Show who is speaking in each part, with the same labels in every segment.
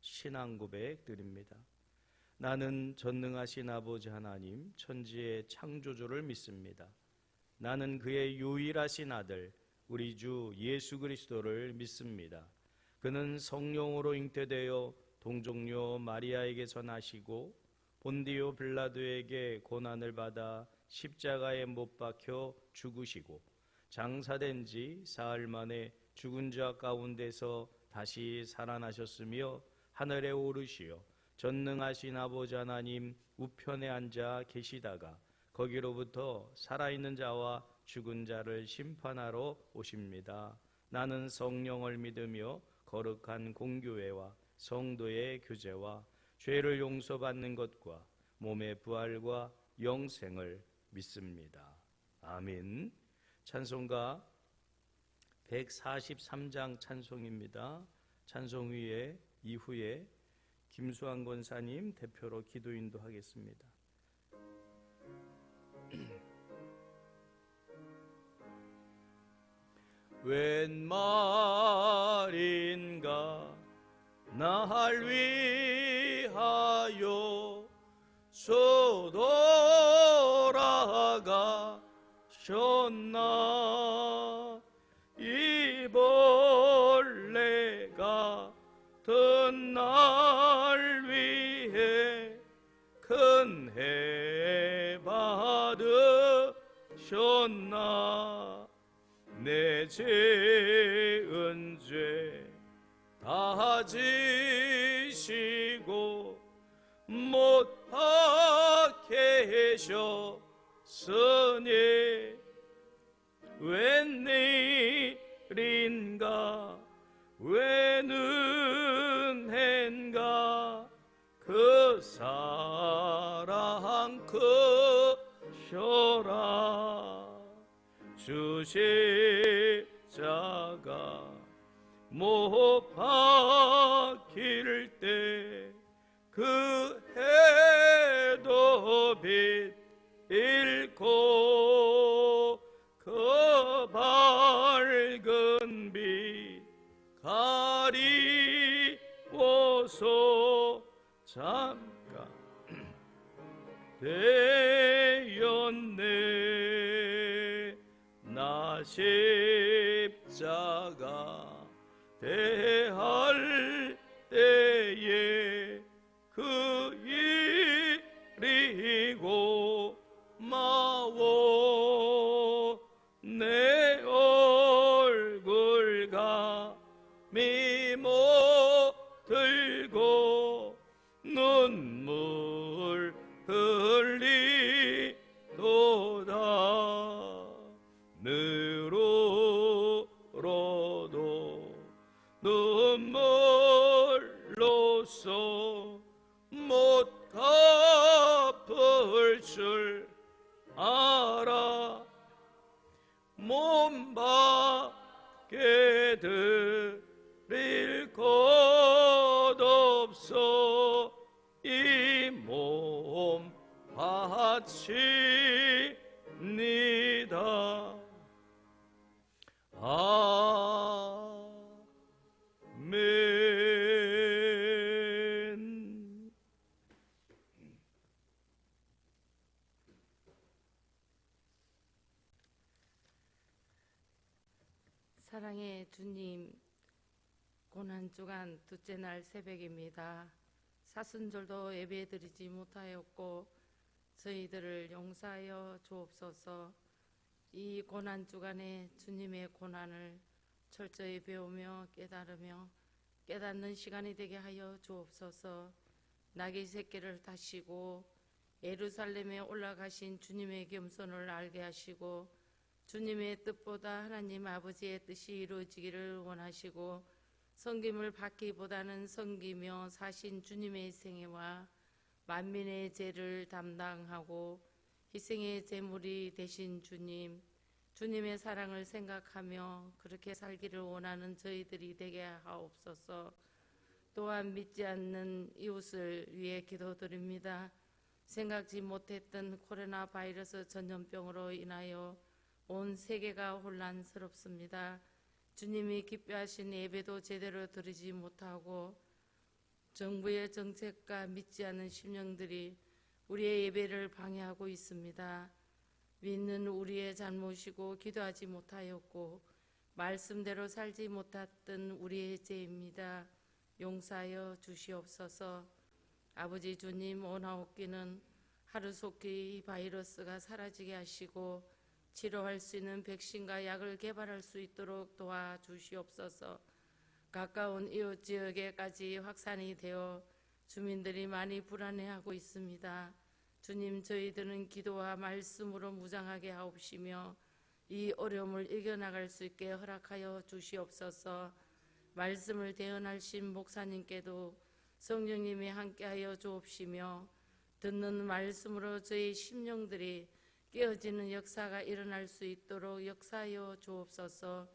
Speaker 1: 신앙 고백 드립니다. 나는 전능하신 아버지 하나님, 천지의 창조주를 믿습니다. 나는 그의 유일하신 아들, 우리 주 예수 그리스도를 믿습니다. 그는 성령으로 잉태되어 동정녀 마리아에게서 나시고 본디오 빌라도에게 고난을 받아 십자가에 못 박혀 죽으시고 장사된 지 사흘 만에 죽은 자 가운데서 다시 살아나셨으며 하늘에 오르시어 전능하신 아버지 하나님 우편에 앉아 계시다가 거기로부터 살아있는 자와 죽은 자를 심판하러 오십니다. 나는 성령을 믿으며 거룩한 공교회와 성도의 교제와 죄를 용서받는 것과 몸의 부활과 영생을 믿습니다. 아멘. 찬송가 143장 찬송입니다. 찬송 위에 이후에 김수환 권사님 대표로 기도 인도하겠습니다. 웬 말인가 날 위하여 쏘돌아가셨나. 이 벌레가 든 날 위해 큰 해 받으셨나. 내 죄은 죄 다 지시고 못 박게 하셨으니 웬일인가 웬 은혜인가 그 사랑 크셔라. 주 십자가 못 박힐 때 그 해도 빛 잃고 그 밝은 빛 가리워서 잠깐 되었네. 나 십자가 대할 때에 그 일이고 마워 내 얼굴 감히 못 들고 눈물 흘리도다. 늘어로도 눈물로써 못 갚을 줄 알아. 몸 밖에 드릴 것 없어 이 몸 바칩니다. 아멘.
Speaker 2: 사랑의 주님, 고난주간 둘째 날 새벽입니다. 사순절도 예배드리지 못하였고 저희들을 용서하여 주옵소서. 이 고난주간에 주님의 고난을 철저히 배우며 깨달으며 깨닫는 시간이 되게 하여 주옵소서. 나귀 새끼를 타시고 예루살렘에 올라가신 주님의 겸손을 알게 하시고 주님의 뜻보다 하나님 아버지의 뜻이 이루어지기를 원하시고 섬김을 받기보다는 섬기며 사신 주님의 생애와 만민의 죄를 담당하고 희생의 제물이 되신 주님, 주님의 사랑을 생각하며 그렇게 살기를 원하는 저희들이 되게 하옵소서. 또한 믿지 않는 이웃을 위해 기도드립니다. 생각지 못했던 코로나 바이러스 전염병으로 인하여 온 세계가 혼란스럽습니다. 주님이 기뻐하신 예배도 제대로 드리지 못하고 정부의 정책과 믿지 않는 심령들이 우리의 예배를 방해하고 있습니다. 믿는 우리의 잘못이고 기도하지 못하였고 말씀대로 살지 못했던 우리의 죄입니다. 용서하여 주시옵소서. 아버지 주님, 원하옵기는 하루속히 이 바이러스가 사라지게 하시고 치료할 수 있는 백신과 약을 개발할 수 있도록 도와주시옵소서. 가까운 이웃 지역에까지 확산이 되어 주민들이 많이 불안해하고 있습니다. 주님, 저희들은 기도와 말씀으로 무장하게 하옵시며 이 어려움을 이겨나갈 수 있게 허락하여 주시옵소서. 말씀을 대언하신 목사님께도 성령님이 함께하여 주옵시며 듣는 말씀으로 저희 심령들이 깨어지는 역사가 일어날 수 있도록 역사하여 주옵소서.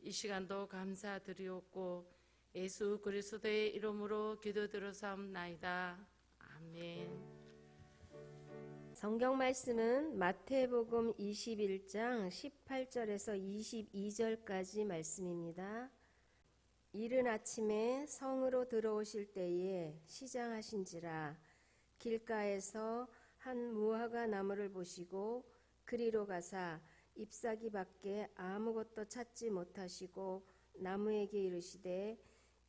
Speaker 2: 이 시간도 감사드리옵고 예수 그리스도의 이름으로 기도드려사옵나이다. 아멘.
Speaker 3: 성경 말씀은 마태복음 21장 18절에서 22절까지 말씀입니다. 이른 아침에 성으로 들어오실 때에 시장하신지라 길가에서 한 무화과 나무를 보시고 그리로 가사 잎사귀 밖에 아무것도 찾지 못하시고 나무에게 이르시되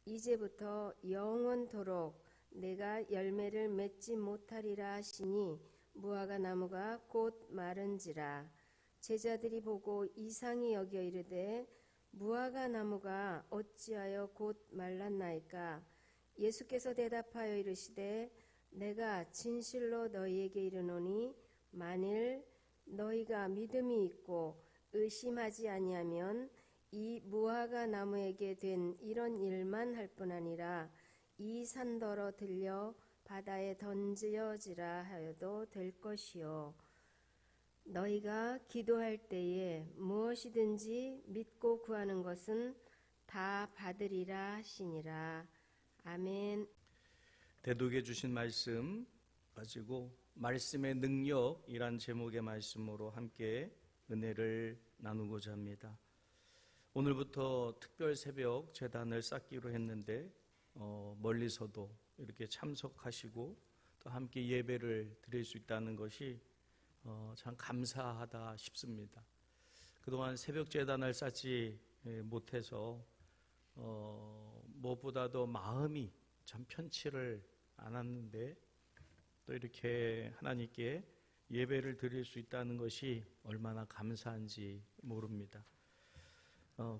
Speaker 3: 이제부터 영원토록 내가 열매를 맺지 못하리라 하시니 무화과 나무가 곧 마른지라. 제자들이 보고 이상히 여겨 이르되 무화과 나무가 어찌하여 곧 말랐나이까? 예수께서 대답하여 이르시되 내가 진실로 너희에게 이르노니 만일 너희가 믿음이 있고 의심하지 아니하면 이 무화과 나무에게 된 이런 일만 할 뿐 아니라 이 산더러 들려 바다에 던져지라 하여도 될 것이요. 너희가 기도할 때에 무엇이든지 믿고 구하는 것은 다 받으리라 하시니라. 아멘.
Speaker 1: 대독해 주신 말씀 가지고 말씀의 능력이란 제목의 말씀으로 함께 은혜를 나누고자 합니다. 오늘부터 특별 새벽 제단을 쌓기로 했는데 멀리서도 이렇게 참석하시고 또 함께 예배를 드릴 수 있다는 것이 참 감사하다 싶습니다. 그동안 새벽 제단을 쌓지 못해서 무엇보다도 마음이 참 편치를 않았는데 또 이렇게 하나님께 예배를 드릴 수 있다는 것이 얼마나 감사한지 모릅니다.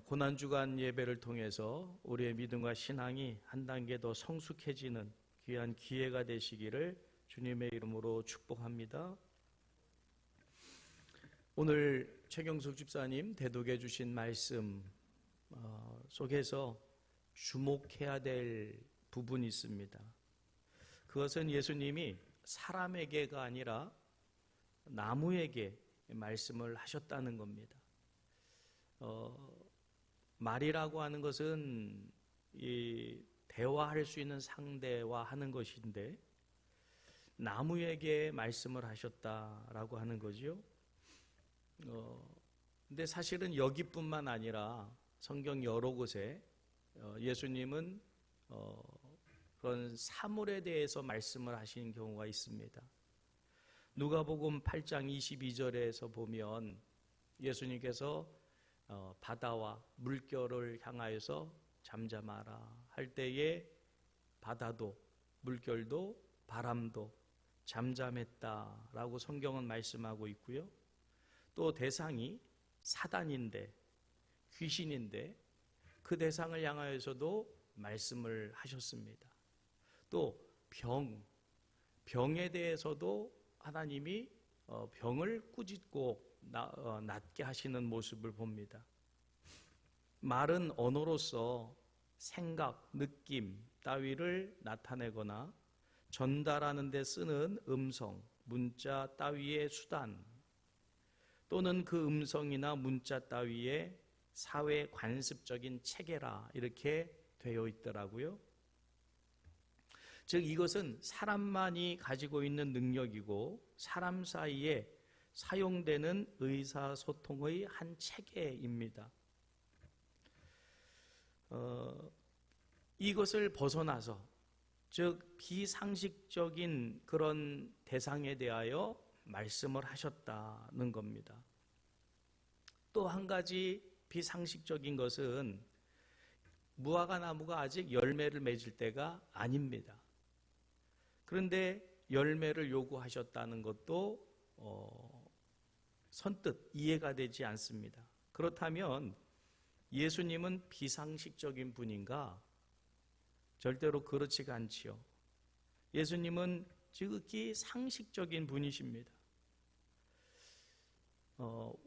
Speaker 1: 고난주간 예배를 통해서 우리의 믿음과 신앙이 한 단계 더 성숙해지는 귀한 기회가 되시기를 주님의 이름으로 축복합니다. 오늘 최경숙 집사님 대독해 주신 말씀 속에서 주목해야 될 부분이 있습니다. 그것은 예수님이 사람에게가 아니라 나무에게 말씀을 하셨다는 겁니다. 말이라고 하는 것은 이 대화할 수 있는 상대와 하는 것인데 나무에게 말씀을 하셨다라고 하는 거죠. 근데 사실은 여기뿐만 아니라 성경 여러 곳에 예수님은 그런 사물에 대해서 말씀을 하시는 경우가 있습니다. 누가복음 8장 22절에서 보면 예수님께서 바다와 물결을 향하여서 잠잠하라 할 때에 바다도 물결도 바람도 잠잠했다라고 성경은 말씀하고 있고요. 또 대상이 사단인데 귀신인데 그 대상을 향하여서도 말씀을 하셨습니다. 또 병에 대해서도 하나님이 병을 꾸짖고 낫게 하시는 모습을 봅니다. 말은 언어로서 생각, 느낌 따위를 나타내거나 전달하는 데 쓰는 음성, 문자 따위의 수단 또는 그 음성이나 문자 따위의 사회 관습적인 체계라 이렇게 되어 있더라고요. 즉 이것은 사람만이 가지고 있는 능력이고 사람 사이에 사용되는 의사소통의 한 체계입니다. 이것을 벗어나서 즉 비상식적인 그런 대상에 대하여 말씀을 하셨다는 겁니다. 또 한 가지 비상식적인 것은 무화과 나무가 아직 열매를 맺을 때가 아닙니다. 그런데 열매를 요구하셨다는 것도 선뜻 이해가 되지 않습니다. 그렇다면 예수님은 비상식적인 분인가? 절대로 그렇지가 않지요. 예수님은 지극히 상식적인 분이십니다.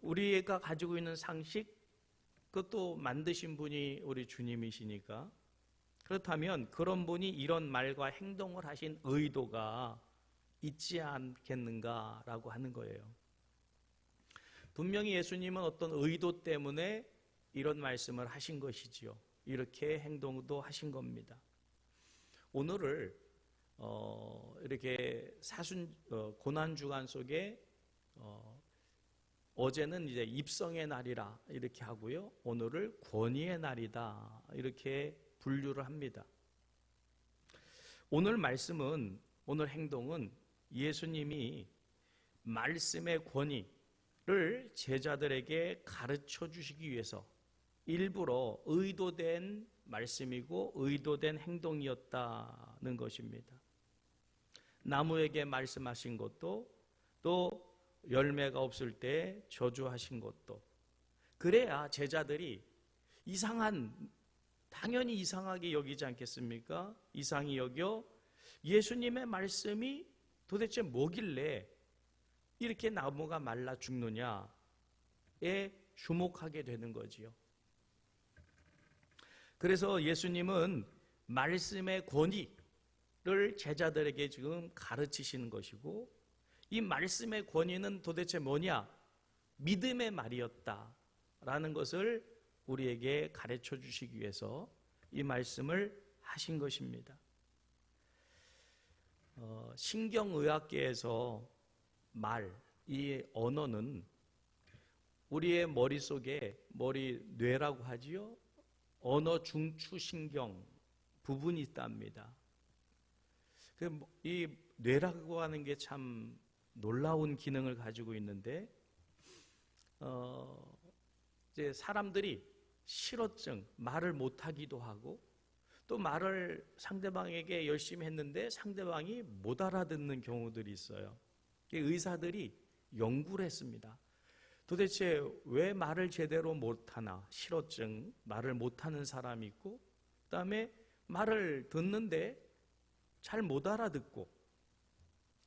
Speaker 1: 우리가 가지고 있는 상식, 그것도 만드신 분이 우리 주님이시니까, 그렇다면 그런 분이 이런 말과 행동을 하신 의도가 있지 않겠는가라고 하는 거예요. 분명히 예수님은 어떤 의도 때문에 이런 말씀을 하신 것이지요. 이렇게 행동도 하신 겁니다. 오늘을 이렇게 고난 주간 속에 어제는 이제 입성의 날이라 이렇게 하고요. 오늘을 권위의 날이다 이렇게 분류를 합니다. 오늘 말씀은, 오늘 행동은 예수님이 말씀의 권위를 제자들에게 가르쳐 주시기 위해서 일부러 의도된 말씀이고 의도된 행동이었다는 것입니다. 나무에게 말씀하신 것도, 또 열매가 없을 때 저주하신 것도, 그래야 제자들이 당연히 이상하게 여기지 않겠습니까? 이상히 여겨 예수님의 말씀이 도대체 뭐길래 이렇게 나무가 말라 죽느냐에 주목하게 되는 거지요. 그래서 예수님은 말씀의 권위를 제자들에게 지금 가르치시는 것이고, 이 말씀의 권위는 도대체 뭐냐? 믿음의 말이었다라는 것을 우리에게 가르쳐 주시기 위해서 이 말씀을 하신 것입니다. 신경의학계에서 이 언어는 우리의 머릿속에 뇌라고 하지요. 언어 중추신경 부분이 있답니다. 이 뇌라고 하는 게 참 놀라운 기능을 가지고 있는데, 이제 사람들이 실어증, 말을 못하기도 하고, 또 말을 상대방에게 열심히 했는데 상대방이 못 알아듣는 경우들이 있어요. 의사들이 연구를 했습니다. 도대체 왜 말을 제대로 못하나? 실어증, 말을 못하는 사람이 있고, 그 다음에 말을 듣는데 잘 못 알아듣고,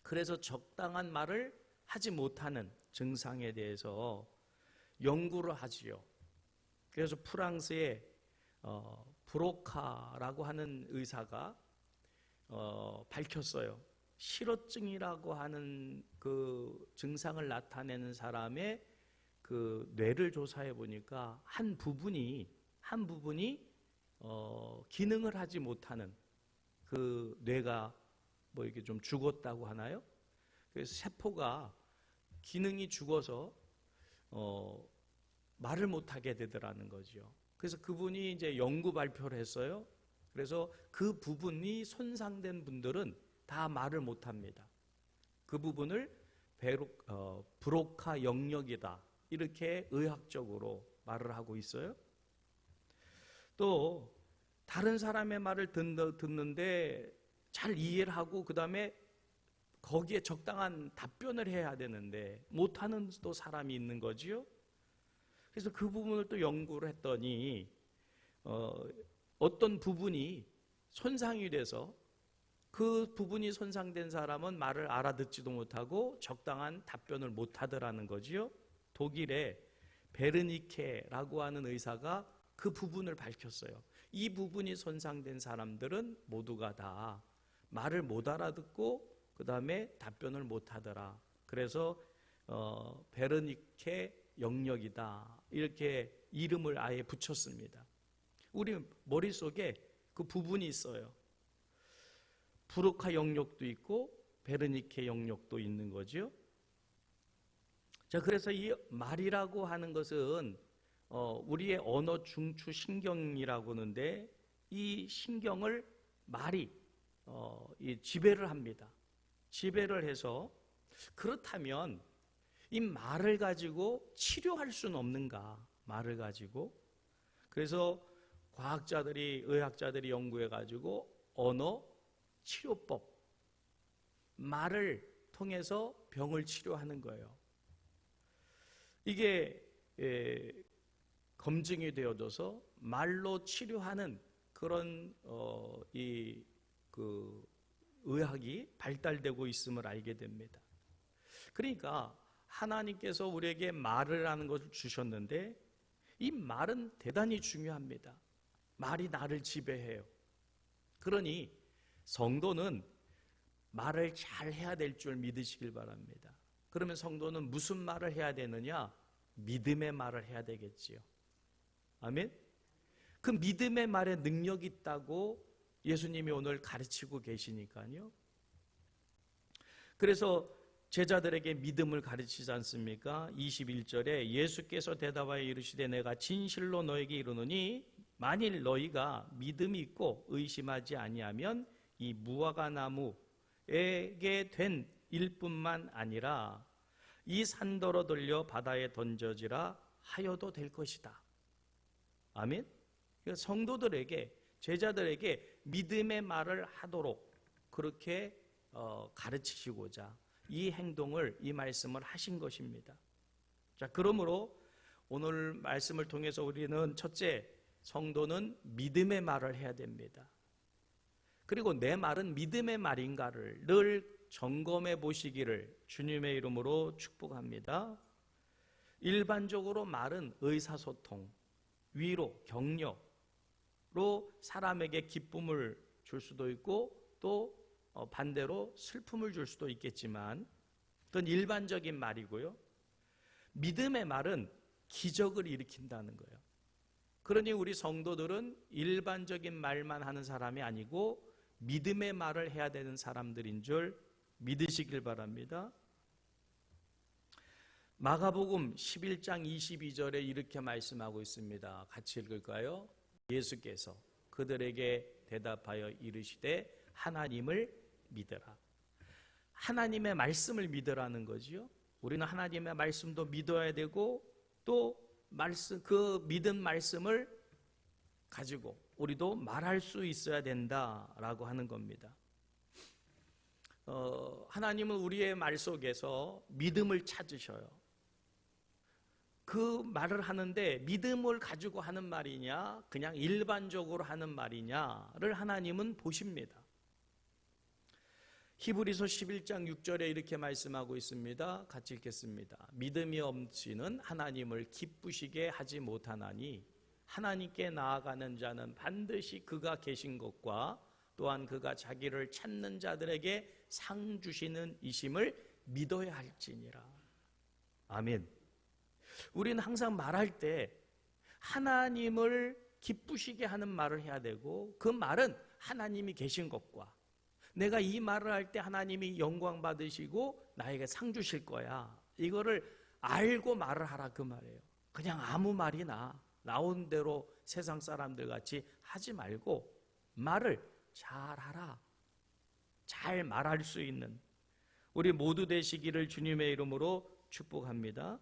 Speaker 1: 그래서 적당한 말을 하지 못하는 증상에 대해서 연구를 하지요. 그래서 프랑스의 브로카라고 하는 의사가 밝혔어요. 실어증이라고 하는 그 증상을 나타내는 사람의 그 뇌를 조사해 보니까 한 부분이 기능을 하지 못하는, 그 뇌가 이렇게 좀 죽었다고 하나요? 그래서 세포가 기능이 죽어서 말을 못하게 되더라는 거죠. 그래서 그분이 이제 연구 발표를 했어요. 그래서 그 부분이 손상된 분들은 다 말을 못합니다. 그 부분을 브로카 영역이다, 이렇게 의학적으로 말을 하고 있어요. 또 다른 사람의 말을 듣는데 잘 이해를 하고, 그 다음에 거기에 적당한 답변을 해야 되는데 못하는 또 사람이 있는 거지요. 그래서 그 부분을 또 연구를 했더니 어떤 부분이 손상이 돼서 그 부분이 손상된 사람은 말을 알아듣지도 못하고 적당한 답변을 못하더라는 거지요. 독일의 베르니케라고 하는 의사가 그 부분을 밝혔어요. 이 부분이 손상된 사람들은 모두가 다 말을 못 알아듣고 그 다음에 답변을 못하더라. 그래서 베르니케 영역이다, 이렇게 이름을 아예 붙였습니다. 우리 머릿속에 그 부분이 있어요. 브로카 영역도 있고 베르니케 영역도 있는 거죠. 자, 그래서 이 말이라고 하는 것은 우리의 언어 중추 신경이라고 하는데, 이 신경을 말이 이 지배를 합니다. 지배를 해서 그렇다면 이 말을 가지고 치료할 수는 없는가? 말을 가지고. 그래서 과학자들이 의학자들이 연구해 가지고 언어 치료법, 말을 통해서 병을 치료하는 거예요. 이게 검증이 되어져서 말로 치료하는 그런 의학이 발달되고 있음을 알게 됩니다. 그러니까 하나님께서 우리에게 말을 하는 것을 주셨는데 이 말은 대단히 중요합니다. 말이 나를 지배해요. 그러니 성도는 말을 잘 해야 될 줄 믿으시길 바랍니다. 그러면 성도는 무슨 말을 해야 되느냐? 믿음의 말을 해야 되겠지요. 아멘? 그 믿음의 말에 능력이 있다고 예수님이 오늘 가르치고 계시니까요. 그래서 제자들에게 믿음을 가르치지 않습니까? 21절에 예수께서 대답하여 이르시되 내가 진실로 너에게 이르노니 만일 너희가 믿음이 있고 의심하지 아니하면 이 무화과 나무에게 된 일뿐만 아니라 이 산더러 돌려 바다에 던져지라 하여도 될 것이다. 아멘? 성도들에게 제자들에게 믿음의 말을 하도록 그렇게 가르치시고자 이 행동을 이 말씀을 하신 것입니다. 자, 그러므로 오늘 말씀을 통해서 우리는 첫째, 성도는 믿음의 말을 해야 됩니다. 그리고 내 말은 믿음의 말인가를 늘 점검해 보시기를 주님의 이름으로 축복합니다. 일반적으로 말은 의사소통, 위로, 격려로 사람에게 기쁨을 줄 수도 있고 또 반대로 슬픔을 줄 수도 있겠지만 그건 일반적인 말이고요. 믿음의 말은 기적을 일으킨다는 거예요. 그러니 우리 성도들은 일반적인 말만 하는 사람이 아니고 믿음의 말을 해야 되는 사람들인 줄 믿으시길 바랍니다. 마가복음 11장 22절에 이렇게 말씀하고 있습니다. 같이 읽을까요? 예수께서 그들에게 대답하여 이르시되 하나님을 믿으라. 하나님의 말씀을 믿으라는 거지요. 우리는 하나님의 말씀도 믿어야 되고 또 그 믿은 말씀을 가지고 우리도 말할 수 있어야 된다라고 하는 겁니다. 하나님은 우리의 말 속에서 믿음을 찾으셔요. 그 말을 하는데 믿음을 가지고 하는 말이냐 그냥 일반적으로 하는 말이냐를 하나님은 보십니다. 히브리서 11장 6절에 이렇게 말씀하고 있습니다. 같이 읽겠습니다. 믿음이 없이는 하나님을 기쁘시게 하지 못하나니 하나님께 나아가는 자는 반드시 그가 계신 것과 또한 그가 자기를 찾는 자들에게 상 주시는 이심을 믿어야 할지니라. 아멘. 우리는 항상 말할 때 하나님을 기쁘시게 하는 말을 해야 되고 그 말은 하나님이 계신 것과 내가 이 말을 할 때 하나님이 영광 받으시고 나에게 상 주실 거야. 이거를 알고 말을 하라 그 말이에요. 그냥 아무 말이나 나온 대로 세상 사람들 같이 하지 말고 말을 잘하라. 잘 말할 수 있는 우리 모두 되시기를 주님의 이름으로 축복합니다.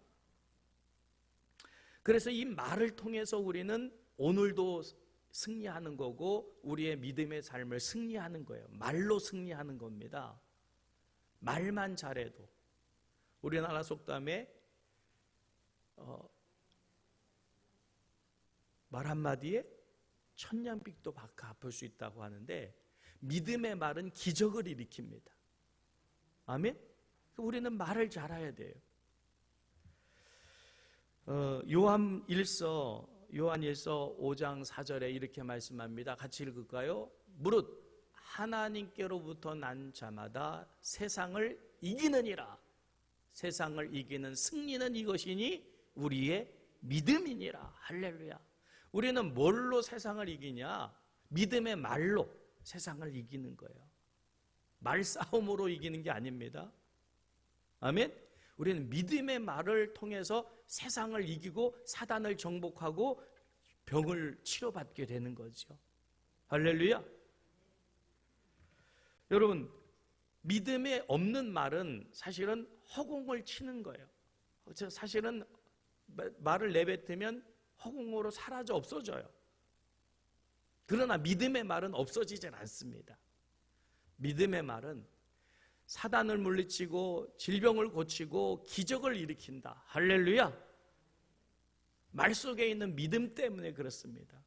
Speaker 1: 그래서 이 말을 통해서 우리는 오늘도 승리하는 거고 우리의 믿음의 삶을 승리하는 거예요. 말로 승리하는 겁니다. 말만 잘해도 우리나라 속담에 말 한마디에 천냥빚도 갚을 수 있다고 하는데 믿음의 말은 기적을 일으킵니다. 아멘? 우리는 말을 잘해야 돼요. 요한일서 5장 4절에 이렇게 말씀합니다. 같이 읽을까요? 무릇 하나님께로부터 난 자마다 세상을 이기느니라. 세상을 이기는 승리는 이것이니 우리의 믿음이니라. 할렐루야. 우리는 뭘로 세상을 이기냐? 믿음의 말로 세상을 이기는 거예요. 말싸움으로 이기는 게 아닙니다. 아멘? 우리는 믿음의 말을 통해서 세상을 이기고 사단을 정복하고 병을 치료받게 되는 거죠. 할렐루야. 여러분, 믿음에 없는 말은 사실은 허공을 치는 거예요. 사실은 말을 내뱉으면 허공으로 사라져 없어져요. 그러나 믿음의 말은 없어지질 않습니다. 믿음의 말은 사단을 물리치고 질병을 고치고 기적을 일으킨다. 할렐루야. 말 속에 있는 믿음 때문에 그렇습니다.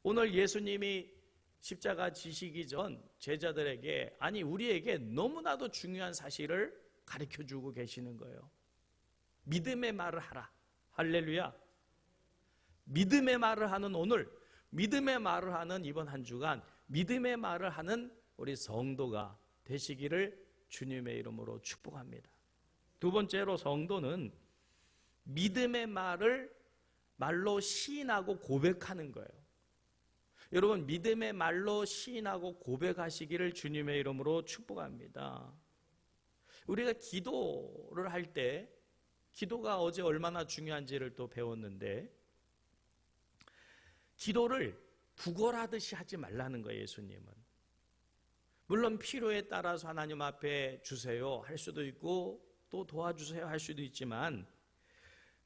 Speaker 1: 오늘 예수님이 십자가 지시기 전 제자들에게, 아니 우리에게 너무나도 중요한 사실을 가르쳐주고 계시는 거예요. 믿음의 말을 하라. 할렐루야. 믿음의 말을 하는 오늘, 믿음의 말을 하는 이번 한 주간, 믿음의 말을 하는 우리 성도가 되시기를 주님의 이름으로 축복합니다. 두 번째로, 성도는 믿음의 말을 말로 시인하고 고백하는 거예요. 여러분, 믿음의 말로 시인하고 고백하시기를 주님의 이름으로 축복합니다. 우리가 기도를 할 때, 기도가 어제 얼마나 중요한지를 또 배웠는데, 기도를 구걸하듯이 하지 말라는 거예요, 예수님은. 물론 필요에 따라서 하나님 앞에 주세요 할 수도 있고 또 도와주세요 할 수도 있지만,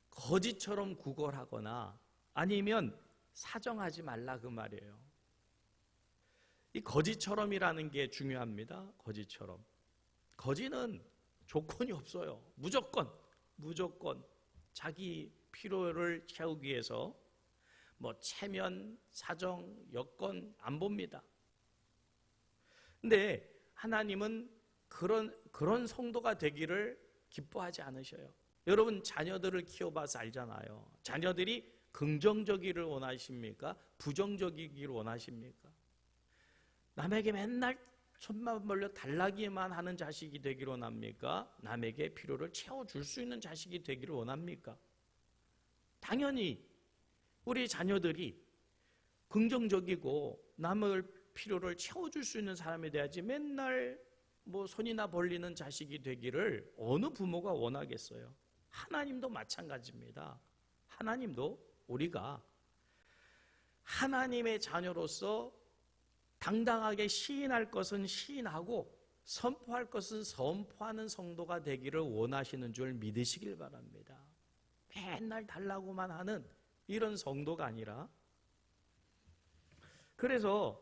Speaker 1: 거지처럼 구걸하거나 아니면 사정하지 말라 그 말이에요. 이 거지처럼이라는 게 중요합니다. 거지처럼. 거지는 조건이 없어요. 무조건 자기 필요를 채우기 위해서 뭐 체면, 사정, 여건 안 봅니다. 근데 하나님은 그런 성도가 되기를 기뻐하지 않으셔요. 여러분, 자녀들을 키워봐서 알잖아요. 자녀들이 긍정적이기를 원하십니까? 부정적이기를 원하십니까? 남에게 맨날 손만 벌려 달라기만 하는 자식이 되기를 원합니까? 남에게 필요를 채워줄 수 있는 자식이 되기를 원합니까? 당연히 우리 자녀들이 긍정적이고 남의 필요를 채워줄 수 있는 사람이 돼야지, 맨날 뭐 손이나 벌리는 자식이 되기를 어느 부모가 원하겠어요? 하나님도 마찬가지입니다. 하나님도 우리가 하나님의 자녀로서 당당하게 시인할 것은 시인하고 선포할 것은 선포하는 성도가 되기를 원하시는 줄 믿으시길 바랍니다. 맨날 달라고만 하는 이런 성도가 아니라. 그래서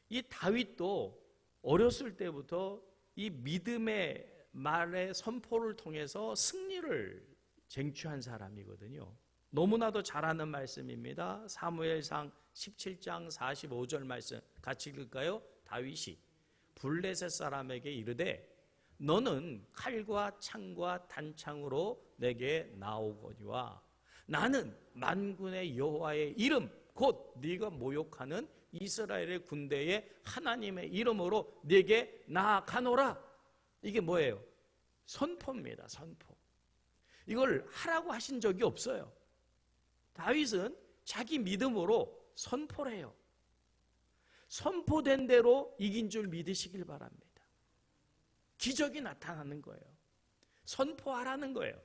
Speaker 1: 이 다윗도 어렸을 때부터 이 믿음의 말의 선포를 통해서 승리를 쟁취한 사람이거든요. 너무나도 잘 아는 말씀입니다. 사무엘상 17장 45절 말씀 같이 읽을까요? 다윗이 블레셋 사람에게 이르되 너는 칼과 창과 단창으로 내게 나오거니와 나는 만군의 여호와의 이름 곧 네가 모욕하는 이스라엘의 군대의 하나님의 이름으로 네게 나아가노라. 이게 뭐예요? 선포입니다. 선포. 이걸 하라고 하신 적이 없어요. 다윗은 자기 믿음으로 선포를 해요. 선포된 대로 이긴 줄 믿으시길 바랍니다. 기적이 나타나는 거예요. 선포하라는 거예요.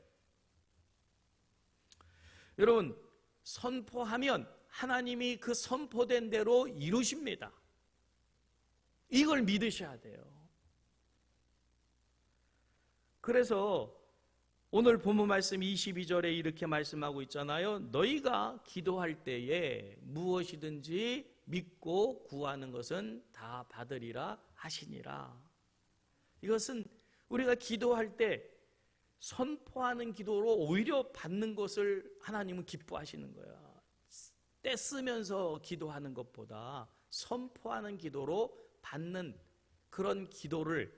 Speaker 1: 여러분, 선포하면 하나님이 그 선포된 대로 이루십니다. 이걸 믿으셔야 돼요. 그래서 오늘 본문 말씀 22절에 이렇게 말씀하고 있잖아요. 너희가 기도할 때에 무엇이든지 믿고 구하는 것은 다 받으리라 하시니라. 이것은 우리가 기도할 때 선포하는 기도로 오히려 받는 것을 하나님은 기뻐하시는 거야. 떼쓰면서 기도하는 것보다 선포하는 기도로 받는 그런 기도를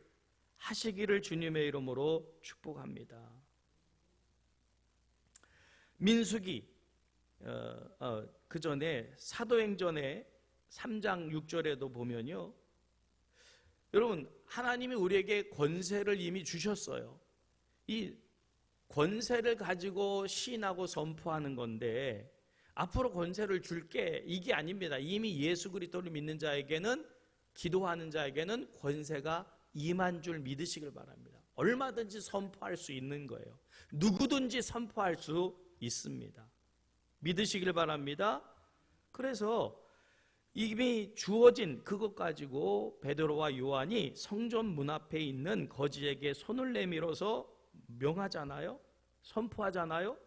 Speaker 1: 하시기를 주님의 이름으로 축복합니다. 민수기 그 전에 사도행전의 3장 6절에도 보면요, 여러분, 하나님이 우리에게 권세를 이미 주셨어요. 이 권세를 가지고 시인하고 선포하는 건데, 앞으로 권세를 줄게, 이게 아닙니다. 이미 예수 그리스도를 믿는 자에게는, 기도하는 자에게는 권세가 임한 줄 믿으시길 바랍니다. 얼마든지 선포할 수 있는 거예요. 누구든지 선포할 수 있습니다. 믿으시길 바랍니다. 그래서 이미 주어진 그것 가지고 베드로와 요한이 성전 문 앞에 있는 거지에게 손을 내밀어서 명하잖아요. 선포하잖아요.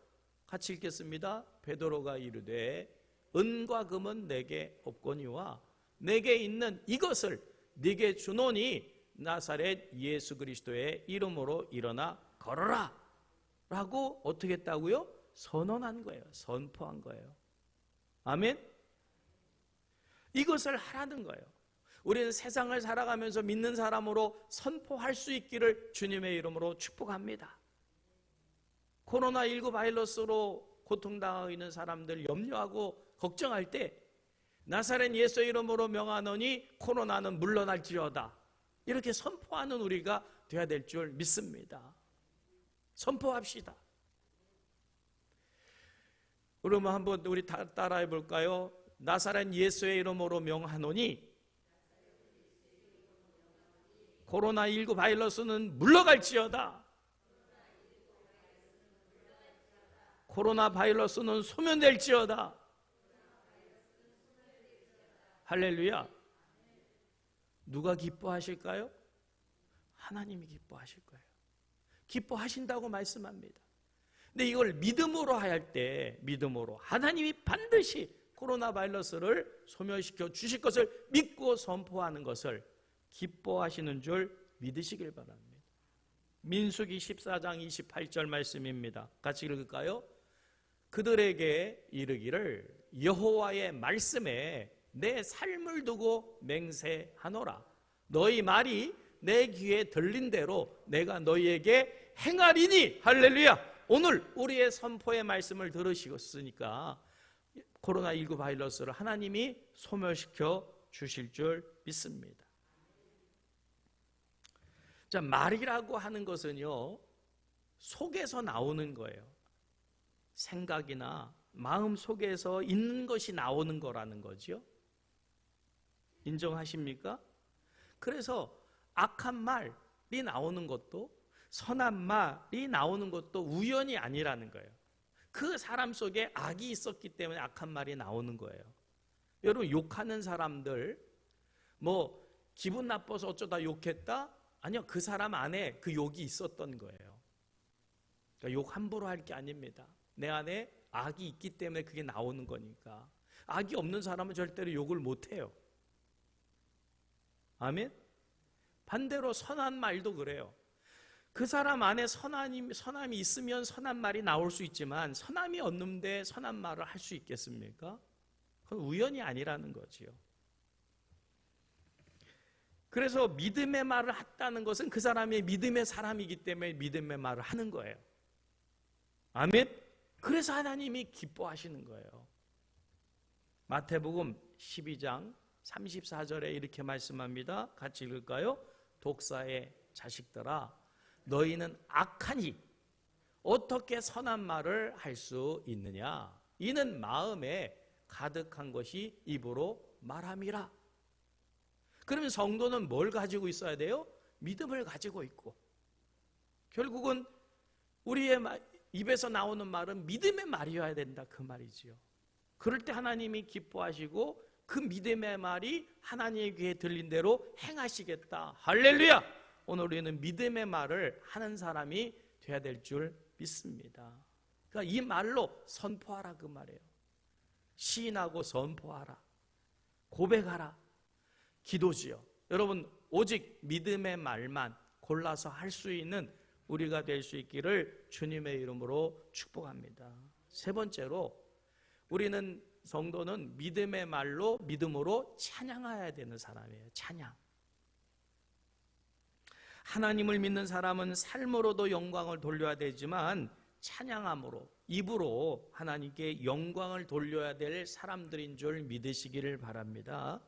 Speaker 1: 같이 읽겠습니다. 베드로가 이르되 은과 금은 내게 없거니와 내게 있는 이것을 네게 주노니 나사렛 예수 그리스도의 이름으로 일어나 걸어라 라고 어떻게 했다고요? 선언한 거예요. 선포한 거예요. 아멘. 이것을 하라는 거예요. 우리는 세상을 살아가면서 믿는 사람으로 선포할 수 있기를 주님의 이름으로 축복합니다. 코로나19 바이러스로 고통당하고 있는 사람들 염려하고 걱정할 때 나사렛 예수의 이름으로 명하노니 코로나는 물러날지어다, 이렇게 선포하는 우리가 되어야 될 줄 믿습니다. 선포합시다. 그러면 한번 우리 따라해 볼까요? 나사렛 예수의 이름으로 명하노니 코로나19 바이러스는 물러갈지어다. 코로나 바이러스는 소멸될지어다. 할렐루야. 누가 기뻐하실까요? 하나님이 기뻐하실 거예요. 기뻐하신다고 말씀합니다. 근데 이걸 믿음으로 할 때, 믿음으로 하나님이 반드시 코로나 바이러스를 소멸시켜 주실 것을 믿고 선포하는 것을 기뻐하시는 줄 믿으시길 바랍니다. 민수기 14장 28절 말씀입니다. 같이 읽을까요? 그들에게 이르기를 여호와의 말씀에 내 삶을 두고 맹세하노라. 너희 말이 내 귀에 들린 대로 내가 너희에게 행하리니. 할렐루야. 오늘 우리의 선포의 말씀을 들으셨으니까 코로나19 바이러스를 하나님이 소멸시켜 주실 줄 믿습니다. 자, 말이라고 하는 것은요, 속에서 나오는 거예요. 생각이나 마음 속에서 있는 것이 나오는 거라는 거죠. 인정하십니까? 그래서 악한 말이 나오는 것도 선한 말이 나오는 것도 우연이 아니라는 거예요. 그 사람 속에 악이 있었기 때문에 악한 말이 나오는 거예요. 여러분, 욕하는 사람들 뭐 기분 나빠서 어쩌다 욕했다? 아니요, 그 사람 안에 그 욕이 있었던 거예요. 그러니까 욕 함부로 할 게 아닙니다. 내 안에 악이 있기 때문에 그게 나오는 거니까. 악이 없는 사람은 절대로 욕을 못해요. 아멘? 반대로 선한 말도 그래요. 그 사람 안에 선함이 있으면 선한 말이 나올 수 있지만 선함이 없는데 선한 말을 할 수 있겠습니까? 그건 우연이 아니라는 거지요. 그래서 믿음의 말을 했다는 것은 그 사람이 믿음의 사람이기 때문에 믿음의 말을 하는 거예요. 아멘? 그래서 하나님이 기뻐하시는 거예요. 마태복음 12장 34절에 이렇게 말씀합니다. 같이 읽을까요? 독사의 자식들아, 너희는 악하니 어떻게 선한 말을 할 수 있느냐? 이는 마음에 가득한 것이 입으로 말함이라. 그러면 성도는 뭘 가지고 있어야 돼요? 믿음을 가지고 있고, 결국은 우리의 입에서 나오는 말은 믿음의 말이어야 된다, 그 말이지요. 그럴 때 하나님이 기뻐하시고 그 믿음의 말이 하나님의 귀에 들린 대로 행하시겠다. 할렐루야! 오늘 우리는 믿음의 말을 하는 사람이 돼야 될 줄 믿습니다. 그러니까 이 말로 선포하라, 그 말이에요. 시인하고 선포하라, 고백하라, 기도지요. 여러분, 오직 믿음의 말만 골라서 할 수 있는 우리가 될 수 있기를 주님의 이름으로 축복합니다. 세 번째로, 우리는 성도는 믿음의 말로, 믿음으로 찬양해야 되는 사람이에요. 찬양. 하나님을 믿는 사람은 삶으로도 영광을 돌려야 되지만 찬양함으로, 입으로 하나님께 영광을 돌려야 될 사람들인 줄 믿으시기를 바랍니다.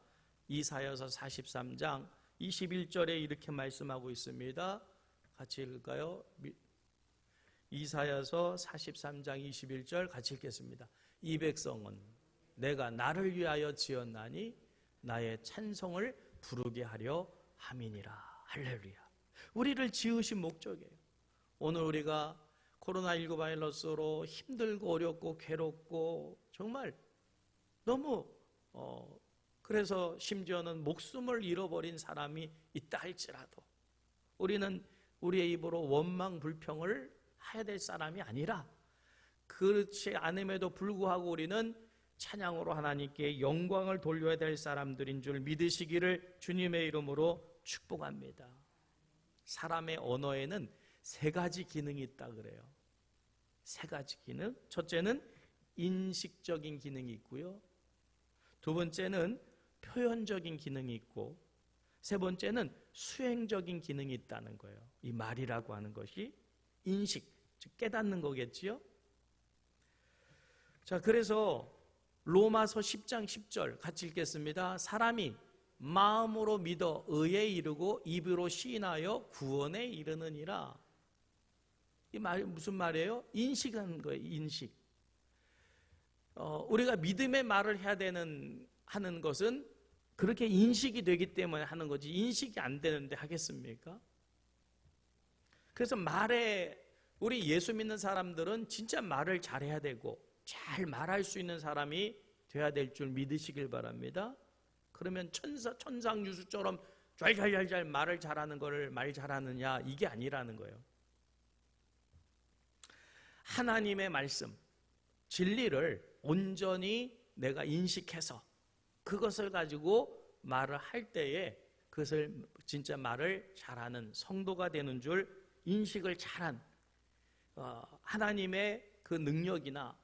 Speaker 1: 이사야서 43장 21절에 이렇게 말씀하고 있습니다. 같이 읽을까요? 이사야서 43장 21절 같이 읽겠습니다. 이 백성은 내가 나를 위하여 지었나니 나의 찬송을 부르게 하려 함이니라. 할렐루야. 우리를 지으신 목적이에요. 오늘 우리가 코로나19 바이러스로 힘들고 어렵고 괴롭고 정말 너무 그래서 심지어는 목숨을 잃어버린 사람이 있다 할지라도 우리는 우리의 입으로 원망 불평을 해야 될 사람이 아니라, 그렇지 않음에도 불구하고 우리는 찬양으로 하나님께 영광을 돌려야 될 사람들인 줄 믿으시기를 주님의 이름으로 축복합니다. 사람의 언어에는 세 가지 기능이 있다 그래요. 세 가지 기능. 첫째는 인식적인 기능이 있고요. 두 번째는 표현적인 기능이 있고, 세 번째는 수행적인 기능이 있다는 거예요. 이 말이라고 하는 것이 인식, 즉 깨닫는 거겠지요. 자, 그래서 로마서 10장 10절 같이 읽겠습니다. 사람이 마음으로 믿어 의에 이르고 입으로 시인하여 구원에 이르느니라. 이 말 무슨 말이에요? 인식하는 거예요. 인식. 우리가 믿음의 말을 해야 하는 것은 그렇게 인식이 되기 때문에 하는 거지, 인식이 안 되는데 하겠습니까? 그래서 우리 예수 믿는 사람들은 진짜 말을 잘해야 되고 잘 말할 수 있는 사람이 돼야 될 줄 믿으시길 바랍니다. 그러면 천상유수처럼 잘 말을 잘하는 거를 말 잘하느냐, 이게 아니라는 거예요. 하나님의 말씀, 진리를 온전히 내가 인식해서 그것을 가지고 말을 할 때에 그것을 진짜 말을 잘하는 성도가 되는 줄 인식을 잘한, 하나님의 그 능력이나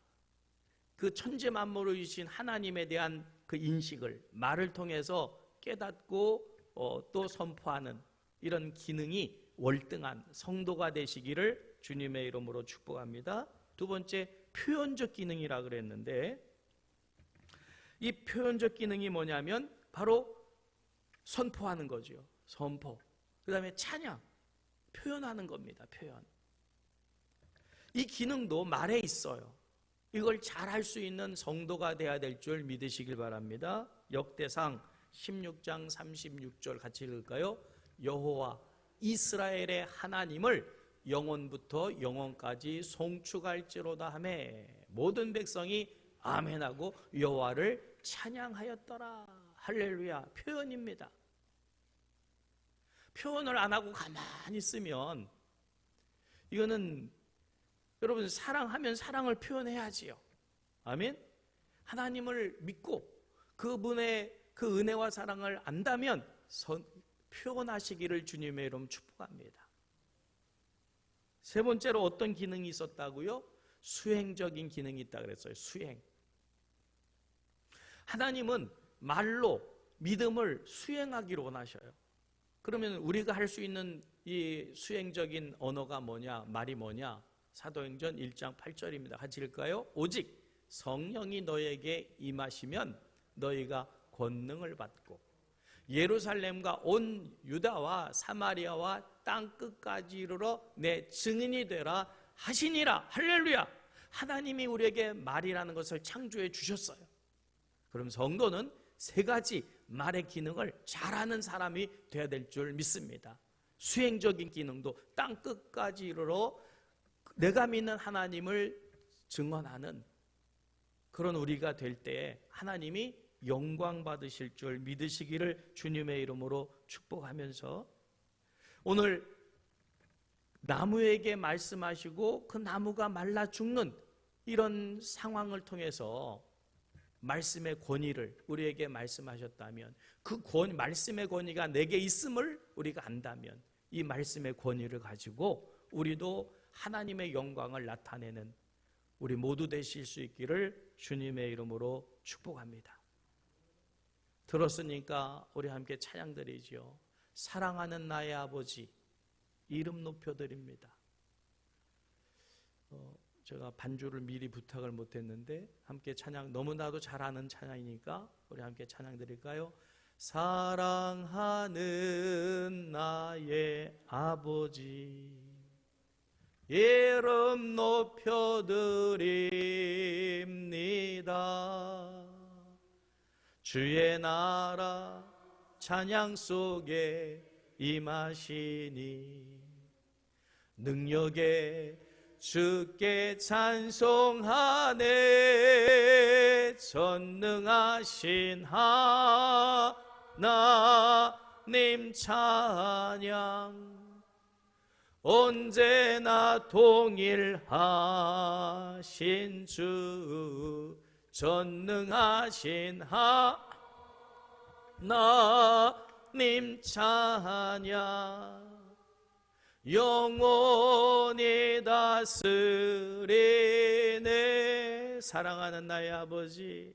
Speaker 1: 그 천재 만물을 주신 하나님에 대한 그 인식을 말을 통해서 깨닫고 또 선포하는 이런 기능이 월등한 성도가 되시기를 주님의 이름으로 축복합니다. 두 번째, 표현적 기능이라 그랬는데, 이 표현적 기능이 뭐냐면 바로 선포하는 거죠. 선포. 그 다음에 찬양, 표현하는 겁니다. 표현. 이 기능도 말에 있어요. 이걸 잘할 수 있는 성도가 되어야 될 줄 믿으시길 바랍니다. 역대상 16장 36절 같이 읽을까요? 여호와 이스라엘의 하나님을 영원부터 영원까지 송축할지로다 하매 모든 백성이 아멘하고 여호와를 찬양하였더라. 할렐루야. 표현입니다. 표현을 안 하고 가만히 있으면, 이거는 여러분, 사랑하면 사랑을 표현해야지요. 아멘. 하나님을 믿고 그분의 그 은혜와 사랑을 안다면 표현하시기를 주님의 이름 축복합니다. 세 번째로 어떤 기능이 있었다고요? 수행적인 기능이 있다 그랬어요. 수행. 하나님은 말로 믿음을 수행하기를 원하셔요. 그러면 우리가 할 수 있는 이 수행적인 언어가 뭐냐, 말이 뭐냐? 사도행전 1장 8절입니다. 같이 읽을까요? 오직 성령이 너에게 임하시면 너희가 권능을 받고 예루살렘과 온 유다와 사마리아와 땅 끝까지 이르러 내 증인이 되라 하시니라. 할렐루야. 하나님이 우리에게 말이라는 것을 창조해 주셨어요. 그럼 성도는 세 가지 말의 기능을 잘하는 사람이 되어야 될 줄 믿습니다. 수행적인 기능도 땅 끝까지 이르러 내가 믿는 하나님을 증언하는 그런 우리가 될 때에 하나님이 영광 받으실 줄 믿으시기를 주님의 이름으로 축복하면서, 오늘 나무에게 말씀하시고 그 나무가 말라 죽는 이런 상황을 통해서 말씀의 권위를 우리에게 말씀하셨다면, 그 말씀의 권위가 내게 있음을 우리가 안다면 이 말씀의 권위를 가지고 우리도 하나님의 영광을 나타내는 우리 모두 되실 수 있기를 주님의 이름으로 축복합니다. 들었으니까 우리 함께 찬양 드리죠. 사랑하는 나의 아버지, 이름 높여드립니다. 제가 반주를 미리 부탁을 못했는데 함께 찬양, 너무나도 잘하는 찬양이니까 우리 함께 찬양 드릴까요? 사랑하는 나의 아버지, 이름 높여드립니다. 주의 나라 찬양 속에 임하시니 능력의 주께 찬송하네. 전능하신 하나님 찬양. 언제나 동일하신 주, 전능하신 하나님 찬양. 영원히 다스리네. 사랑하는 나의 아버지,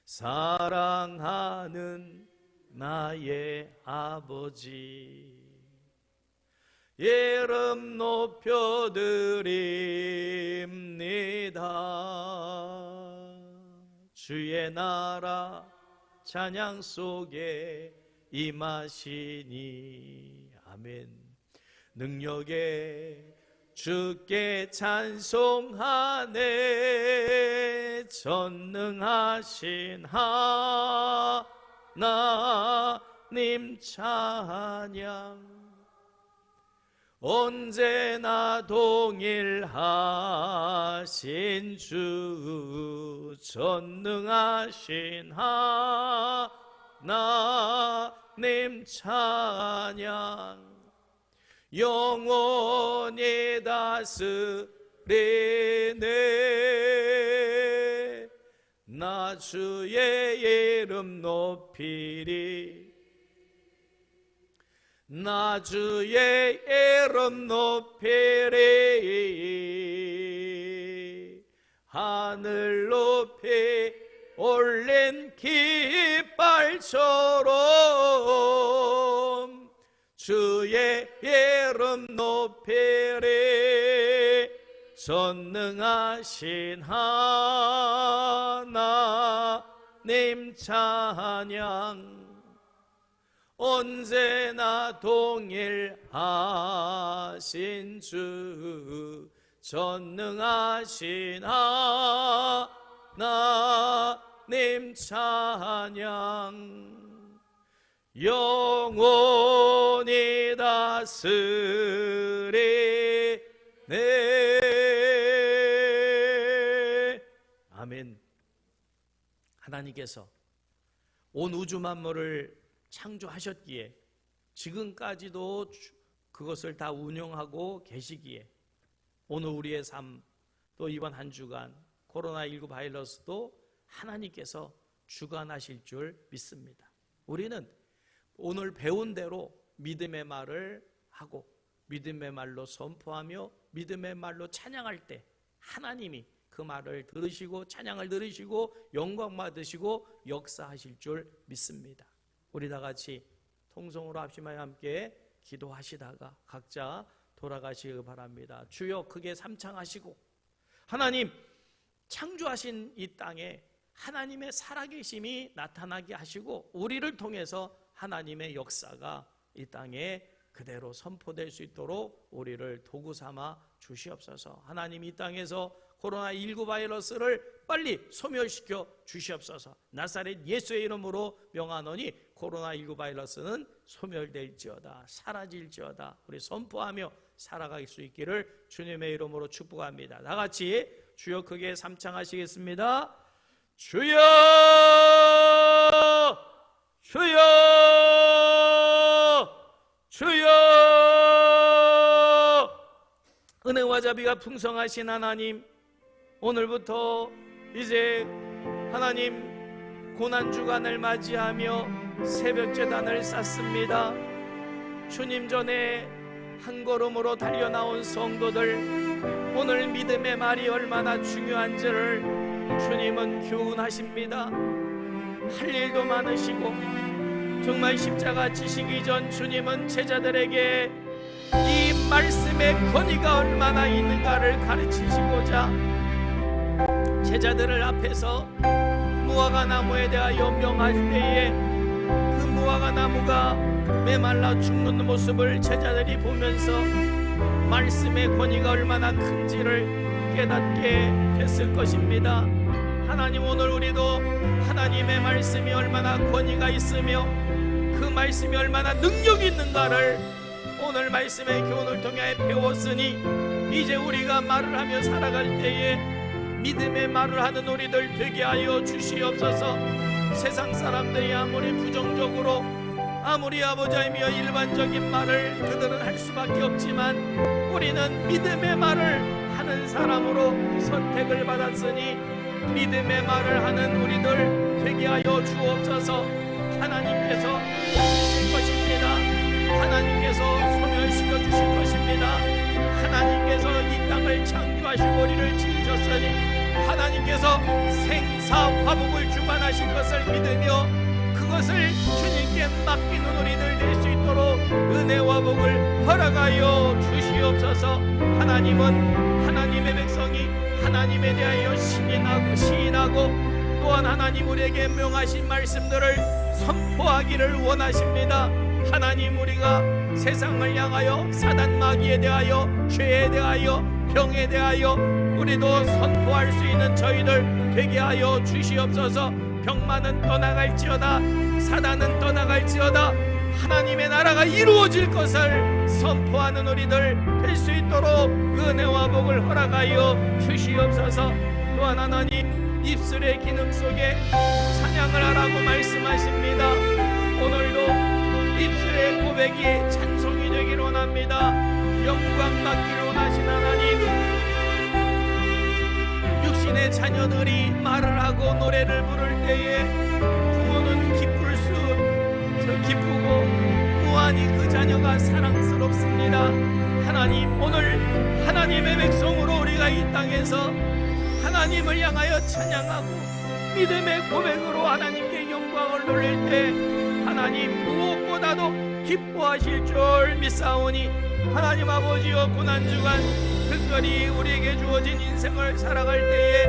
Speaker 1: 사랑하는 나의 아버지, 이름 높여드립니다. 주의 나라 찬양 속에 임하시니. 아멘. 능력에 주께 찬송하네. 전능하신 하나님 찬양. 언제나 동일하신 주, 전능하신 하나님 찬양. 영원히 다스리네. 나 주의 이름 높이리. 나 주의 이름 높이리. 하늘 높이 올린 깃발처럼 주의 이름 높이리. 전능하신 하나님 찬양. 언제나 동일하신 주, 전능하신 하나님 찬양. 영원히 다스리네. 아멘. 하나님께서 온 우주 만물을 창조하셨기에 지금까지도 그것을 다 운영하고 계시기에 오늘 우리의 삶, 또 이번 한 주간 코로나19 바이러스도 하나님께서 주관하실 줄 믿습니다. 우리는 오늘 배운 대로 믿음의 말을 하고 믿음의 말로 선포하며 믿음의 말로 찬양할 때 하나님이 그 말을 들으시고 찬양을 들으시고 영광 받으시고 역사하실 줄 믿습니다. 우리 다 같이 통성으로 합심하여 함께 기도하시다가 각자 돌아가시기 바랍니다. 주여 크게 삼창하시고 하나님 창조하신 이 땅에 하나님의 살아계심이 나타나게 하시고 우리를 통해서 하나님의 역사가 이 땅에 그대로 선포될 수 있도록 우리를 도구 삼아 주시옵소서. 하나님 이 땅에서 코로나19 바이러스를 빨리 소멸시켜 주시옵소서. 나사렛 예수의 이름으로 명하노니 코로나19 바이러스는 소멸될지어다, 사라질지어다. 우리 선포하며 살아갈 수 있기를 주님의 이름으로 축복합니다. 다 같이 주여 크게 삼창하시겠습니다. 주여, 주여, 주여. 은혜와 자비가 풍성하신 하나님, 오늘부터 이제 하나님 고난주간을 맞이하며 새벽제단을 쌓습니다. 주님 전에 한 걸음으로 달려나온 성도들, 오늘 믿음의 말이 얼마나 중요한지를 주님은 교훈하십니다. 할 일도 많으시고 정말 십자가 지시기 전 주님은 제자들에게 이 말씀의 권위가 얼마나 있는가를 가르치시고자 제자들을 앞에서 무화과 나무에 대하여 명할 때에 그 무화과 나무가 메말라 죽는 모습을 제자들이 보면서 말씀의 권위가 얼마나 큰지를 깨닫게 됐을 것입니다. 하나님, 오늘 우리도 하나님의 말씀이 얼마나 권위가 있으며 그 말씀이 얼마나 능력이 있는가를 오늘 말씀의 교훈을 통해 배웠으니 이제 우리가 말을 하며 살아갈 때에 믿음의 말을 하는 우리들 되게 하여 주시옵소서. 세상 사람들이 아무리 부정적으로 아무리 아버지이며 일반적인 말을 그들은 할 수밖에 없지만 우리는 믿음의 말을 하는 사람으로 선택을 받았으니 믿음의 말을 하는 우리들 되게 하여 주옵소서. 하나님께서 주실 것입니다. 하나님께서 소멸시켜 주실 것입니다. 하나님께서 이 땅을 창조하시고 우리를 지으셨으니 하나님께서 생사화복을 주관하신 것을 믿으며 그것을 주님께 맡기는 우리들 될 수 있도록 은혜와 복을 허락하여 주시옵소서. 하나님은 하나님의 백성이 하나님에 대하여 시인하고 또한 하나님 우리에게 명하신 말씀들을 선포하기를 원하십니다. 하나님, 우리가 세상을 향하여 사단 마귀에 대하여 죄에 대하여 병에 대하여 우리도 선포할 수 있는 저희들 되게 하여 주시옵소서. 병만은 떠나갈지어다, 사단은 떠나갈지어다, 하나님의 나라가 이루어질 것을 선포하는 우리들 될 수 있도록 은혜와 복을 허락하여 주시옵소서. 또한 하나님, 입술의 기능 속에 찬양을 하라고 말씀하십니다. 오늘도 입술의 고백이 찬송이 되기를 원합니다. 영광 받기를 원하신 하나님, 육신의 자녀들이 말을 하고 노래를 부를 때에 부모는 기쁘고 무한히 그 자녀가 사랑스럽습니다. 하나님, 오늘 하나님의 백성으로 우리가 이 땅에서 하나님을 향하여 찬양하고 믿음의 고백으로 하나님께 영광을 돌릴 때 하나님 무엇보다도 기뻐하실 줄 믿사오니 하나님 아버지여, 고난주간 특별히 우리에게 주어진 인생을 살아갈 때에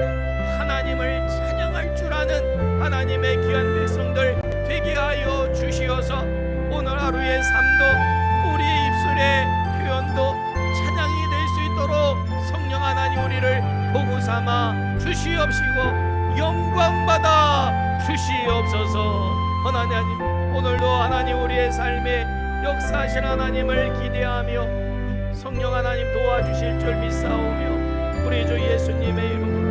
Speaker 1: 하나님을 찬양할 줄 아는 하나님의 귀한 백성들 되게 하여 주시어서 오늘 하루의 삶도 우리의 입술의 표현도 찬양이 될 수 있도록 성령 하나님 우리를 도구 삼아 주시옵시고 영광받아 주시옵소서. 하나님, 오늘도 하나님 우리의 삶에 역사하신 하나님을 기대하며 성령 하나님 도와주실 줄 믿사오며 우리 주 예수님의 이름으로